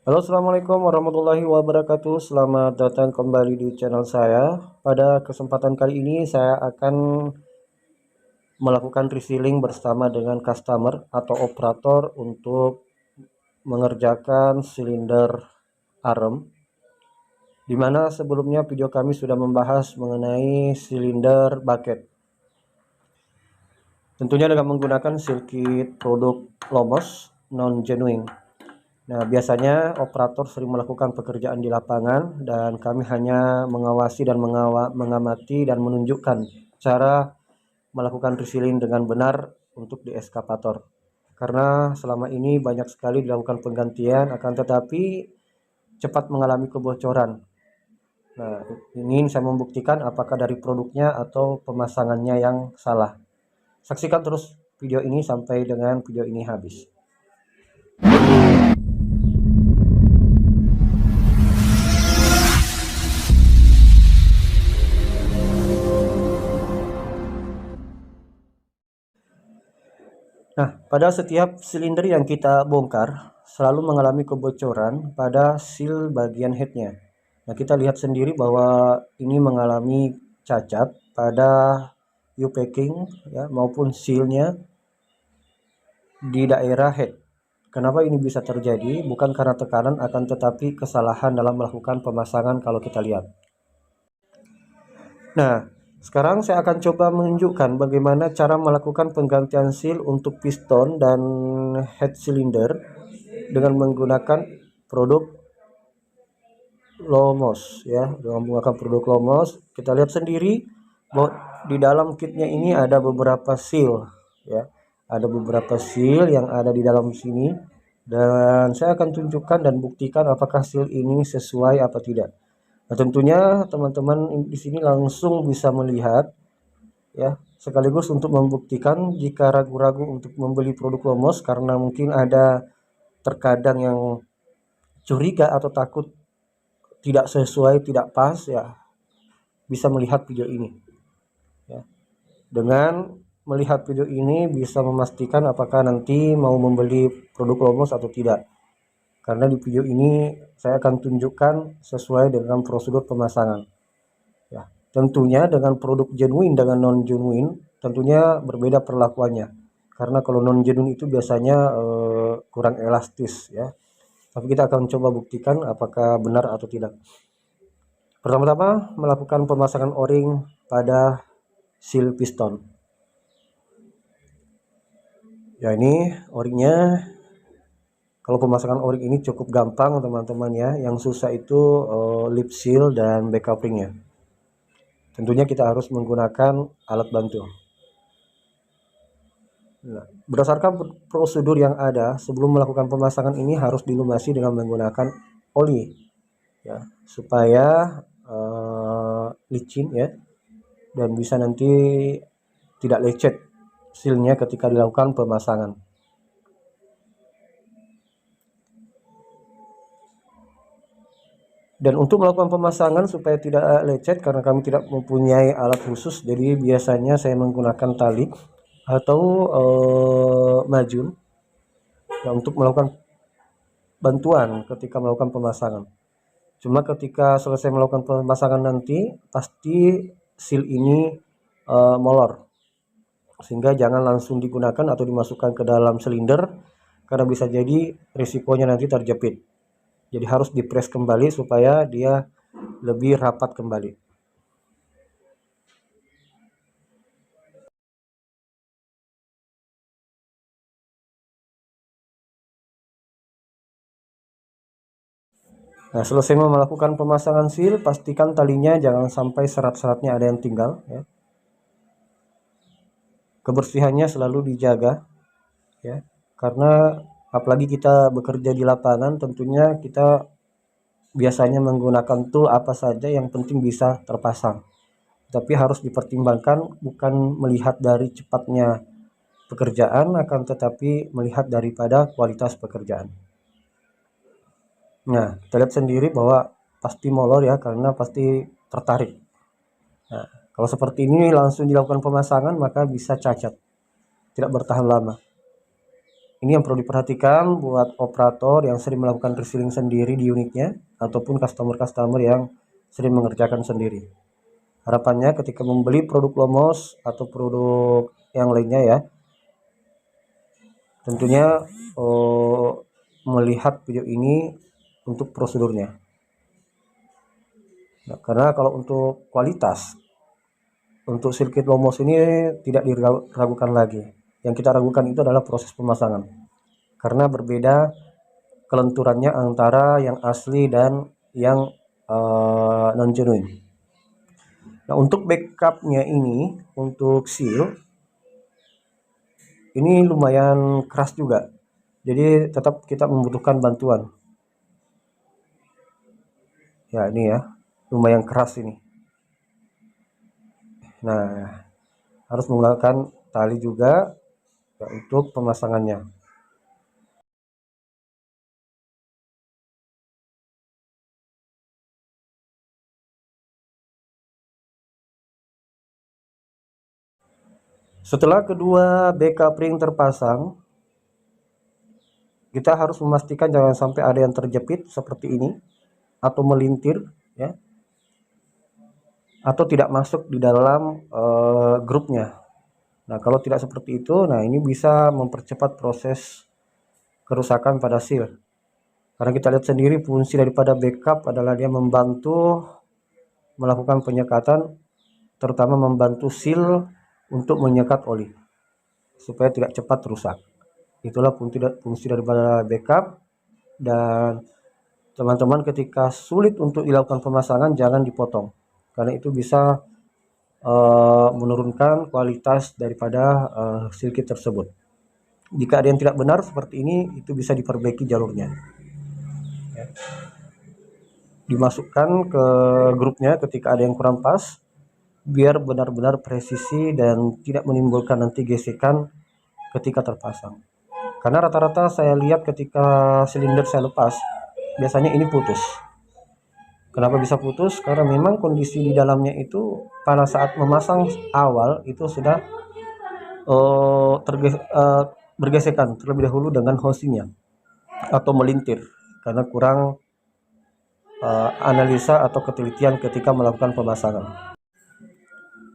Halo, assalamualaikum warahmatullahi wabarakatuh. Selamat datang kembali di channel saya. Pada kesempatan kali ini, saya akan melakukan resealing bersama dengan customer atau operator untuk mengerjakan silinder arem. Dimana sebelumnya video kami sudah membahas mengenai silinder bucket. Tentunya dengan menggunakan sirkuit produk Lomos non-genuine. Nah, biasanya operator sering melakukan pekerjaan di lapangan dan kami hanya mengawasi dan mengamati dan menunjukkan cara melakukan resealing dengan benar untuk di eskavator. Karena selama ini banyak sekali dilakukan penggantian, akan tetapi cepat mengalami kebocoran. Nah, ingin saya membuktikan apakah dari produknya atau pemasangannya yang salah. Saksikan terus video ini sampai dengan video ini habis. Nah, pada setiap silinder yang kita bongkar, selalu mengalami kebocoran pada seal bagian headnya. Nah, kita lihat sendiri bahwa ini mengalami cacat pada U-packing ya, maupun sealnya di daerah head. Kenapa ini bisa terjadi? Bukan karena tekanan, akan tetapi kesalahan dalam melakukan pemasangan kalau kita lihat. Nah, sekarang saya akan coba menunjukkan bagaimana cara melakukan penggantian seal untuk piston dan head cylinder dengan menggunakan produk Lomos ya. Dengan menggunakan produk Lomos, kita lihat sendiri bahwa di dalam kitnya ini ada beberapa seal ya. Ada beberapa seal yang ada di dalam sini dan saya akan tunjukkan dan buktikan apakah seal ini sesuai apa tidak. Nah, tentunya teman-teman di sini langsung bisa melihat ya, sekaligus untuk membuktikan jika ragu-ragu untuk membeli produk Lomos karena mungkin ada terkadang yang curiga atau takut tidak sesuai, tidak pas ya, bisa melihat video ini ya. Dengan melihat video ini bisa memastikan apakah nanti mau membeli produk Lomos atau tidak. Karena di video ini saya akan tunjukkan sesuai dengan prosedur pemasangan. Ya, tentunya dengan produk genuine dengan non genuine tentunya berbeda perlakuannya. Karena kalau non genuine itu biasanya kurang elastis ya. Tapi kita akan coba buktikan apakah benar atau tidak. Pertama-tama melakukan pemasangan o-ring pada seal piston. Ya, ini o-ringnya. Kalau pemasangan o-ring ini cukup gampang teman-teman ya. Yang susah itu lip seal dan back couplingnya. Tentunya kita harus menggunakan alat bantu. Nah, berdasarkan prosedur yang ada sebelum melakukan pemasangan ini harus dilumasi dengan menggunakan oli ya, supaya licin ya, dan bisa nanti tidak lecet sealnya ketika dilakukan pemasangan. Dan untuk melakukan pemasangan supaya tidak lecet, karena kami tidak mempunyai alat khusus, jadi biasanya saya menggunakan tali atau majun ya, untuk melakukan bantuan ketika melakukan pemasangan. Cuma ketika selesai melakukan pemasangan nanti pasti seal ini molor, sehingga jangan langsung digunakan atau dimasukkan ke dalam silinder karena bisa jadi risikonya nanti terjepit. Jadi harus dipres kembali supaya dia lebih rapat kembali. Nah, selesai melakukan pemasangan seal, pastikan talinya jangan sampai serat-seratnya ada yang tinggal ya. Kebersihannya selalu dijaga ya. Karena apalagi kita bekerja di lapangan, tentunya kita biasanya menggunakan tool apa saja yang penting bisa terpasang. Tapi harus dipertimbangkan bukan melihat dari cepatnya pekerjaan, akan tetapi melihat daripada kualitas pekerjaan. Nah, kita lihat sendiri bahwa pasti molor ya, karena pasti tertarik. Nah, kalau seperti ini langsung dilakukan pemasangan maka bisa cacat, tidak bertahan lama. Ini yang perlu diperhatikan buat operator yang sering melakukan resealing sendiri di unitnya ataupun customer-customer yang sering mengerjakan sendiri. Harapannya ketika membeli produk Lomos atau produk yang lainnya ya, tentunya melihat video ini untuk prosedurnya. Nah, karena kalau untuk kualitas, untuk sirkuit Lomos ini tidak diragukan lagi. Yang kita ragukan itu adalah proses pemasangan. Karena berbeda kelenturannya antara yang asli dan yang non genuine. Nah, untuk backupnya ini, untuk seal, ini lumayan keras juga. Jadi tetap kita membutuhkan bantuan. Ya ini ya, lumayan keras ini. Nah, harus menggunakan tali juga ya, untuk pemasangannya. Setelah kedua backup ring terpasang, kita harus memastikan jangan sampai ada yang terjepit seperti ini atau melintir ya, atau tidak masuk di dalam grupnya. Nah, kalau tidak seperti itu, nah ini bisa mempercepat proses kerusakan pada seal. Karena kita lihat sendiri fungsi daripada backup adalah dia membantu melakukan penyekatan, terutama membantu seal untuk menyekat oli supaya tidak cepat rusak. Itulah fungsi daripada backup. Dan teman-teman ketika sulit untuk dilakukan pemasangan jangan dipotong, karena itu bisa menurunkan kualitas daripada sirkuit tersebut. Jika ada yang tidak benar seperti ini, itu bisa diperbaiki jalurnya ya. Dimasukkan ke grupnya ketika ada yang kurang pas, biar benar-benar presisi dan tidak menimbulkan nanti gesekan ketika terpasang. Karena rata-rata saya lihat ketika silinder saya lepas, biasanya ini putus. Kenapa bisa putus? Karena memang kondisi di dalamnya itu pada saat memasang awal itu sudah bergesekan terlebih dahulu dengan housingnya atau melintir karena kurang analisa atau ketelitian ketika melakukan pemasangan.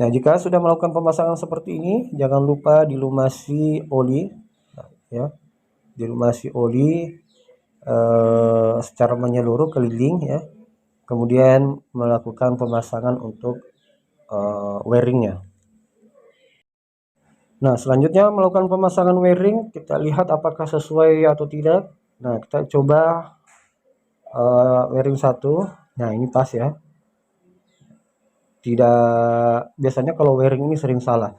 Nah, jika sudah melakukan pemasangan seperti ini, jangan lupa dilumasi oli ya, dilumasi oli secara menyeluruh keliling ya. Kemudian melakukan pemasangan untuk wiringnya. Nah, selanjutnya melakukan pemasangan wiring, kita lihat apakah sesuai atau tidak. Nah, kita coba wiring 1. Nah, ini pas ya. Tidak, biasanya kalau wiring ini sering salah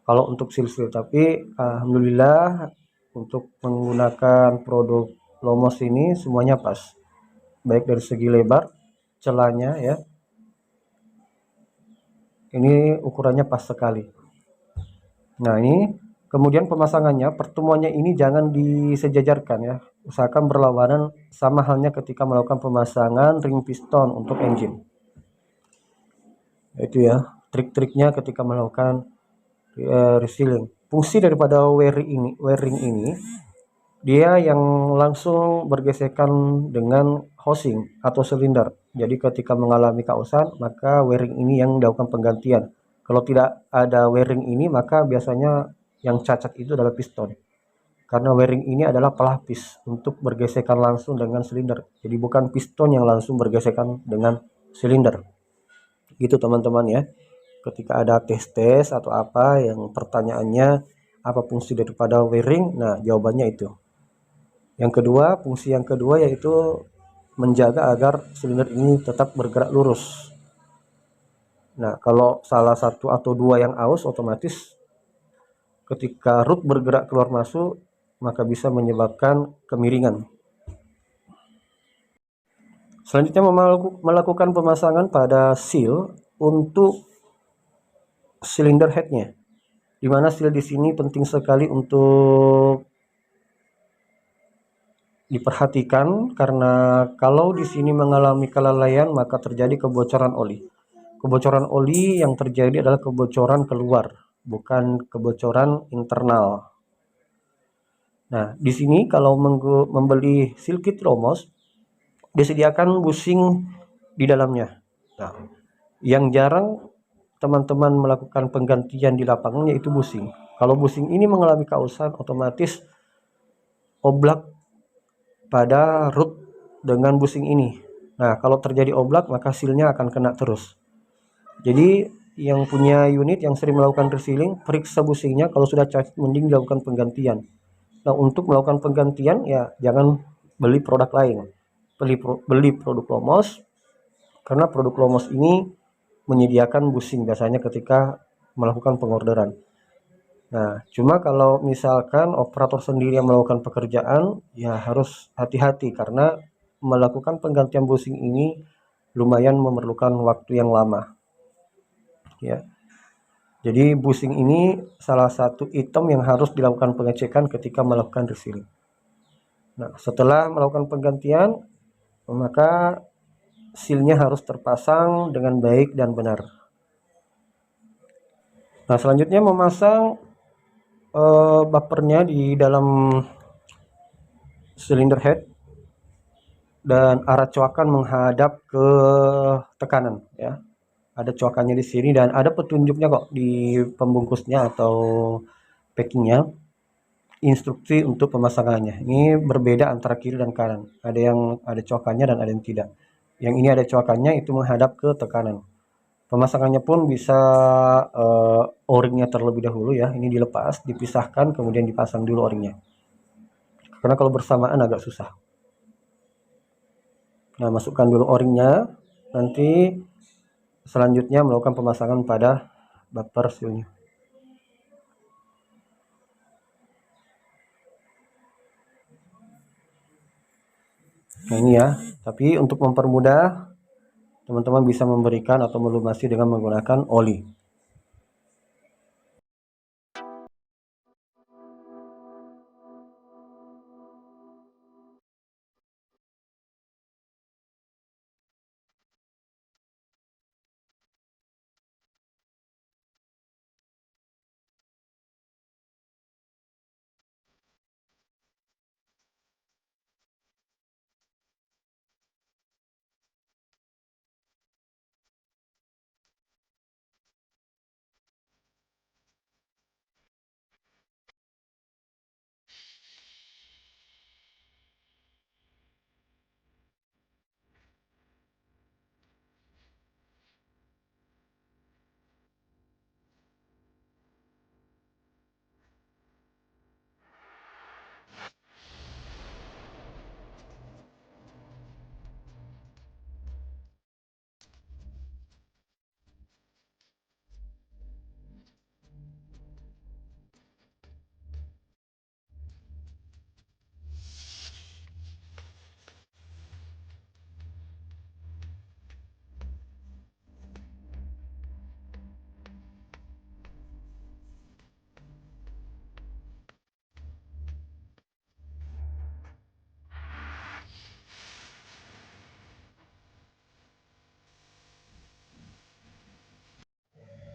kalau untuk seal, tapi alhamdulillah untuk menggunakan produk Lomos ini semuanya pas, baik dari segi lebar celahnya ya, ini ukurannya pas sekali. Nah, ini kemudian pemasangannya, pertemuannya ini jangan disejajarkan ya, usahakan berlawanan, sama halnya ketika melakukan pemasangan ring piston untuk engine. Itu ya trik-triknya ketika melakukan resealing. Fungsi daripada wiring ini dia yang langsung bergesekan dengan housing atau silinder. Jadi ketika mengalami kausan, maka wiring ini yang dilakukan penggantian. Kalau tidak ada wiring ini, maka biasanya yang cacat itu adalah piston. Karena wiring ini adalah pelapis untuk bergesekan langsung dengan silinder. Jadi bukan piston yang langsung bergesekan dengan silinder. Gitu teman-teman ya. Ketika ada tes atau apa yang pertanyaannya apa fungsi daripada wiring, nah jawabannya itu. Yang kedua, fungsi yang kedua yaitu menjaga agar silinder ini tetap bergerak lurus. Nah, kalau salah satu atau dua yang aus, otomatis ketika root bergerak keluar masuk, maka bisa menyebabkan kemiringan. Selanjutnya melakukan pemasangan pada seal untuk silinder headnya, dimana seal di sini penting sekali untuk diperhatikan, karena kalau di sini mengalami kelalaian maka terjadi kebocoran oli. Kebocoran oli yang terjadi adalah kebocoran keluar, bukan kebocoran internal. Nah, di sini kalau membeli seal kit Romos disediakan bushing di dalamnya. Nah, yang jarang teman-teman melakukan penggantian di lapangan yaitu bushing. Kalau bushing ini mengalami kausan, otomatis oblak pada root dengan bushing ini. Nah, kalau terjadi oblak maka sealnya akan kena terus. Jadi yang punya unit yang sering melakukan resealing, periksa bushingnya, kalau sudah cacat mending dilakukan penggantian. Nah, untuk melakukan penggantian ya jangan beli produk lain. Beli produk Lomos, karena produk Lomos ini menyediakan bushing biasanya ketika melakukan pengorderan. Nah, cuma kalau misalkan operator sendiri yang melakukan pekerjaan, ya harus hati-hati karena melakukan penggantian bushing ini lumayan memerlukan waktu yang lama. Ya, jadi bushing ini salah satu item yang harus dilakukan pengecekan ketika melakukan resealing. Nah, setelah melakukan penggantian, maka sealnya harus terpasang dengan baik dan benar. Nah, selanjutnya memasang bumpernya di dalam silinder head dan arah coakan menghadap ke tekanan ya. Ada coakannya di sini dan ada petunjuknya kok di pembungkusnya atau packingnya, instruksi untuk pemasangannya. Ini berbeda antara kiri dan kanan. Ada yang ada coakannya dan ada yang tidak. Yang ini ada coakannya, itu menghadap ke tekanan. Pemasangannya pun bisa o-ringnya terlebih dahulu ya. Ini dilepas, dipisahkan, kemudian dipasang dulu o-ringnya. Karena kalau bersamaan agak susah. Nah, masukkan dulu o-ringnya. Nanti selanjutnya melakukan pemasangan pada bumper sealnya. Nah, ini ya. Tapi untuk mempermudah, teman-teman bisa memberikan atau melumasi dengan menggunakan oli.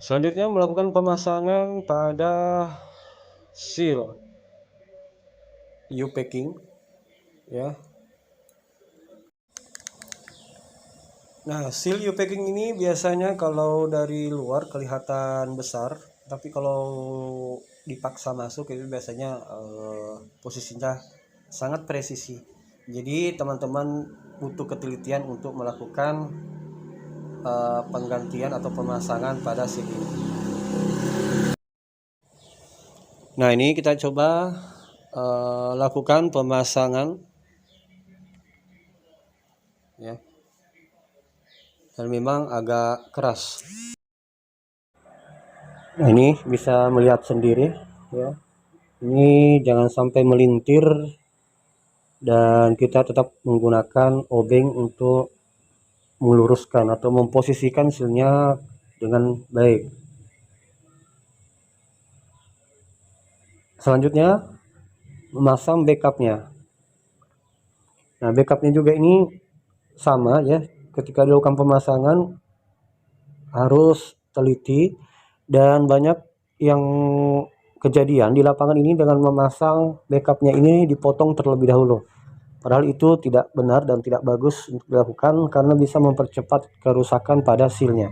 Selanjutnya melakukan pemasangan pada seal U-packing ya. Nah, seal U-packing ini biasanya kalau dari luar kelihatan besar, tapi kalau dipaksa masuk itu biasanya posisinya sangat presisi. Jadi teman-teman butuh ketelitian untuk melakukan penggantian atau pemasangan pada seal ini. Nah, ini kita coba lakukan pemasangan ya, dan memang agak keras. Nah, ini bisa melihat sendiri ya, ini jangan sampai melintir dan kita tetap menggunakan obeng untuk meluruskan atau memposisikan sealnya dengan baik. Selanjutnya memasang backupnya. Nah, backupnya juga ini sama ya, ketika dilakukan pemasangan harus teliti, dan banyak yang kejadian di lapangan ini dengan memasang backupnya ini dipotong terlebih dahulu. Padahal itu tidak benar dan tidak bagus untuk dilakukan karena bisa mempercepat kerusakan pada sealnya.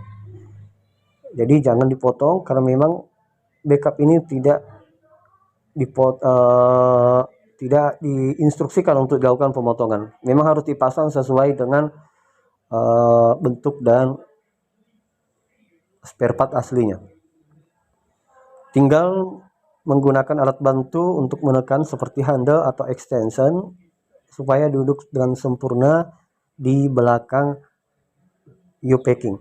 Jadi jangan dipotong karena memang backup ini tidak diinstruksikan untuk dilakukan pemotongan. Memang harus dipasang sesuai dengan bentuk dan spare part aslinya. Tinggal menggunakan alat bantu untuk menekan seperti handle atau extension supaya duduk dengan sempurna di belakang U-packing.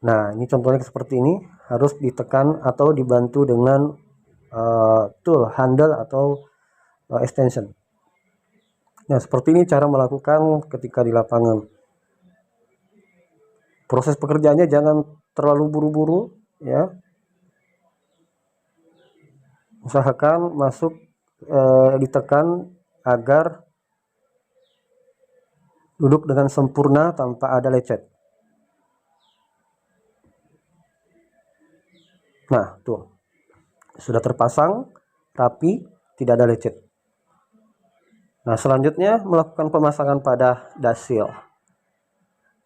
Nah, ini contohnya seperti ini, harus ditekan atau dibantu dengan tool handle atau extension. Nah, seperti ini cara melakukan ketika di lapangan. Proses pekerjaannya jangan terlalu buru-buru ya. Usahakan masuk ditekan agar duduk dengan sempurna tanpa ada lecet. Nah, tuh. Sudah terpasang rapi, tidak ada lecet. Nah, selanjutnya melakukan pemasangan pada dasil.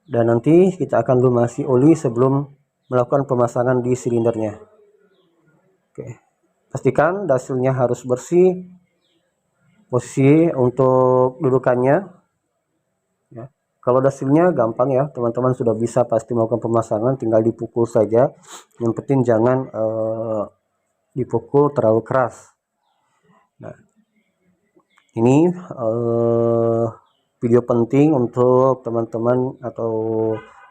Dan nanti kita akan lumasi oli sebelum melakukan pemasangan di silindernya. Oke. Pastikan dasilnya harus bersih. Posisi untuk dudukannya ya. Kalau dasilnya gampang ya, teman-teman sudah bisa pasti melakukan pemasangan, tinggal dipukul saja. Yang penting jangan dipukul terlalu keras. Nah, ini video penting untuk teman-teman atau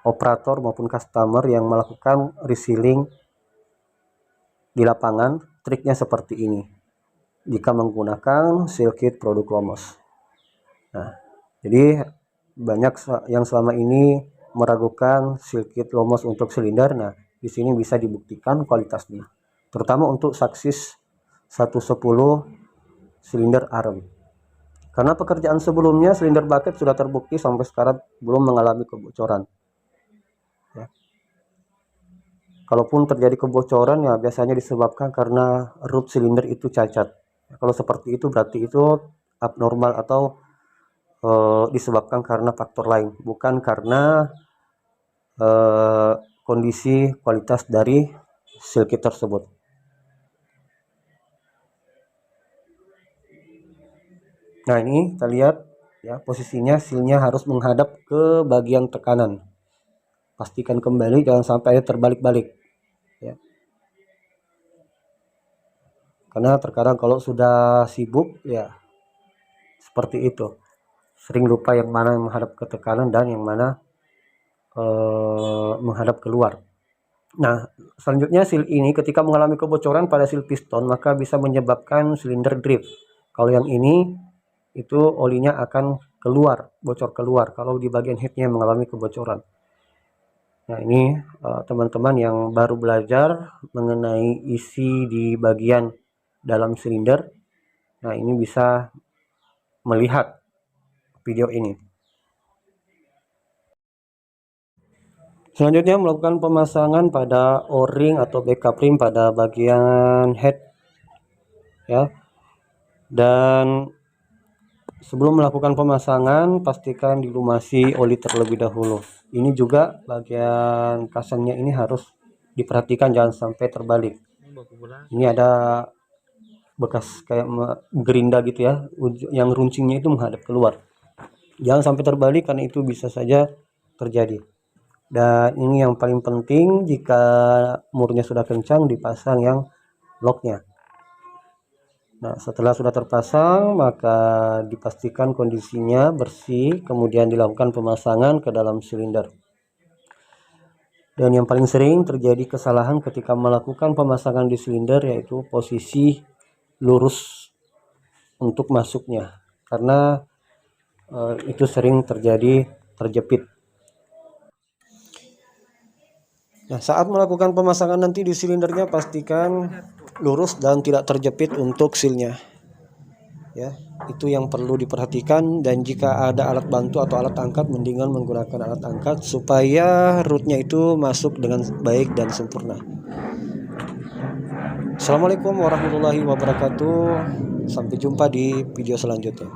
operator maupun customer yang melakukan resealing di lapangan. Triknya seperti ini jika menggunakan seal kit produk Lomos. Nah, jadi banyak yang selama ini meragukan seal kit Lomos untuk silinder. Nah, di sini bisa dibuktikan kualitasnya, terutama untuk Success 110 silinder arm. Karena pekerjaan sebelumnya silinder bucket sudah terbukti sampai sekarang belum mengalami kebocoran. Ya. Kalaupun terjadi kebocoran ya biasanya disebabkan karena root silinder itu cacat. Kalau seperti itu berarti itu abnormal atau disebabkan karena faktor lain, bukan karena kondisi kualitas dari seal kit tersebut. Nah, ini kita lihat ya, posisinya sealnya harus menghadap ke bagian tekanan. Pastikan kembali, jangan sampai terbalik-balik ya. Karena terkadang kalau sudah sibuk ya seperti itu, sering lupa yang mana yang menghadap ke tekanan dan yang mana menghadap keluar. Nah, selanjutnya seal ini ketika mengalami kebocoran pada seal piston maka bisa menyebabkan silinder drift. Kalau yang ini itu olinya akan keluar, bocor keluar kalau di bagian headnya mengalami kebocoran. Nah, ini teman-teman yang baru belajar mengenai isi di bagian dalam silinder, nah ini bisa melihat video ini. Selanjutnya melakukan pemasangan pada O-ring atau backup ring pada bagian head ya. Dan sebelum melakukan pemasangan pastikan dilumasi oli terlebih dahulu. Ini juga bagian kasangnya ini harus diperhatikan, jangan sampai terbalik. Ini ada bekas kayak gerinda gitu ya, yang runcingnya itu menghadap keluar. Jangan sampai terbalik karena itu bisa saja terjadi. Dan ini yang paling penting, jika murnya sudah kencang dipasang yang locknya. Nah, setelah sudah terpasang maka dipastikan kondisinya bersih, kemudian dilakukan pemasangan ke dalam silinder. Dan yang paling sering terjadi kesalahan ketika melakukan pemasangan di silinder yaitu posisi lurus untuk masuknya, karena itu sering terjadi terjepit. Nah, saat melakukan pemasangan nanti di silindernya pastikan lurus dan tidak terjepit untuk sealnya. Ya, itu yang perlu diperhatikan, dan jika ada alat bantu atau alat angkat mendingan menggunakan alat angkat supaya rootnya itu masuk dengan baik dan sempurna. Assalamualaikum warahmatullahi wabarakatuh. Sampai jumpa di video selanjutnya.